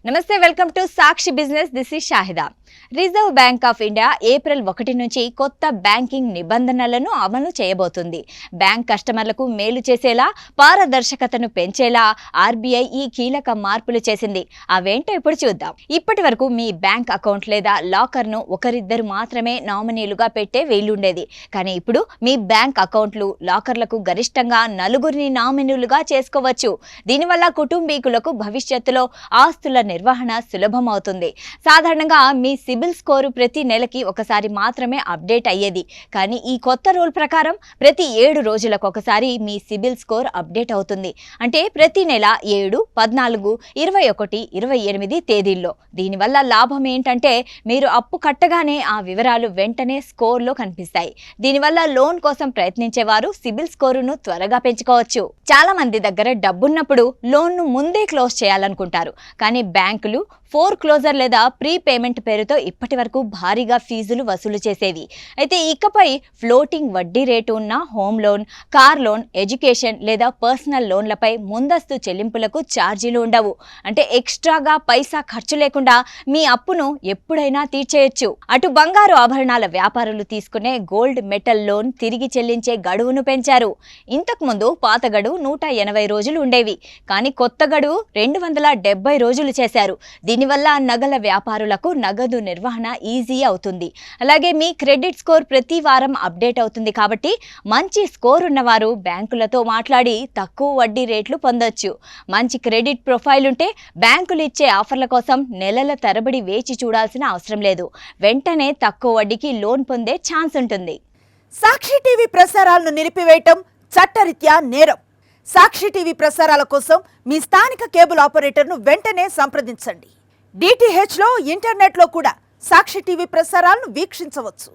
నమస్తే, welcome to Sakshi business. This is Shahida. Reserve bank of India April 1 నుంచి కొత్త banking నిబంధనలను అమలు చేయబోతుంది. బ్యాంక్ కస్టమర్లకు మేలు చేసేలా, పారదర్శకతను పెంచేలా ఆర్బీఐ ఈ కీలక మార్పులు చేసింది. అవేంటో ఇప్పుడు చూద్దాం. ఇప్పటి వరకు మీ బ్యాంక్ అకౌంట్ లేదా లాకర్ను ఒకరిద్దరు మాత్రమే నామినీలుగా పెట్టే వీలుండేది. కానీ ఇప్పుడు మీ బ్యాంక్ అకౌంట్లు, లాకర్లకు గరిష్టంగా 4 నామినీలుగా చేసుకోవచ్చు. దీనివల్ల కుటుంబీకులకు భవిష్యత్తులో ఆస్తుల నిర్వహణ సులభమవుతుంది. సాధారణంగా మీ సిబిల్ స్కోరు ప్రతి నెలకి ఒకసారి మాత్రమే అప్డేట్ అయ్యేది. కానీ ఈ కొత్త రూల్ ప్రకారం ప్రతి 7 రోజులకు ఒకసారి మీ సిబిల్ స్కోర్ అప్డేట్ అవుతుంది. అంటే ప్రతి నెల 7, 14, 21, 28 తేదీల్లో. దీనివల్ల లాభం ఏంటంటే మీరు అప్పు కట్టగానే ఆ వివరాలు వెంటనే స్కోర్లో కనిపిస్తాయి. దీనివల్ల లోన్ కోసం ప్రయత్నించేవారు సిబిల్ స్కోరును త్వరగా పెంచుకోవచ్చు. చాలా మంది దగ్గర డబ్బున్నప్పుడు లోన్ను ముందే క్లోజ్ చేయాలనుకుంటారు. కానీ బ్యాంకులు ఫోర్ క్లోజర్ లేదా ప్రీ పేమెంట్ పేరుతో ఇప్పటి వరకు భారీగా ఫీజులు వసూలు చేసేవి. అయితే ఇకపై ఫ్లోటింగ్ వడ్డీ రేటు ఉన్న home loan, car loan, education లేదా పర్సనల్ లోన్లపై ముందస్తు చెల్లింపులకు ఛార్జీలు ఉండవు. అంటే ఎక్స్ట్రాగా పైసా ఖర్చు లేకుండా మీ అప్పును ఎప్పుడైనా తీర్చేయొచ్చు. అటు బంగారు ఆభరణాల వ్యాపారులు తీసుకునే గోల్డ్ మెటల్ లోన్ తిరిగి చెల్లించే గడువును పెంచారు. ఇంతకుముందు పాత గడువు 180 రోజులు ఉండేవి. కానీ కొత్త గడువు 270 రోజులు చేశారు. దీనివల్ల నగల వ్యాపారులకు నగదు నిర్వహణ ఈజీ అవుతుంది. అలాగే మీ క్రెడిట్ స్కోర్ ప్రతి వారం అప్డేట్ అవుతుంది. కాబట్టి మంచి స్కోర్ ఉన్నవారు బ్యాంకులతో మాట్లాడి తక్కువ వడ్డీ రేట్లు పొందొచ్చు. మంచి క్రెడిట్ ప్రొఫైల్ ఉంటే బ్యాంకులు ఇచ్చే ఆఫర్ల కోసం నెలల తరబడి వేచి చూడాల్సిన అవసరం లేదు. వెంటనే తక్కువ వడ్డీకి లోన్ పొందే ఛాన్స్ ఉంటుంది. సాక్షి టీవీ ప్రసారాలను నిలిపివేయటం చట్టరీత్యా నేరం. సాక్షి టీవీ ప్రసారాల కోసం మీ స్థానిక కేబుల్ ఆపరేటర్ను వెంటనే సంప్రదించండి. DTHలో, ఇంటర్నెట్లో కూడా సాక్షి టీవీ ప్రసారాలను వీక్షించవచ్చు.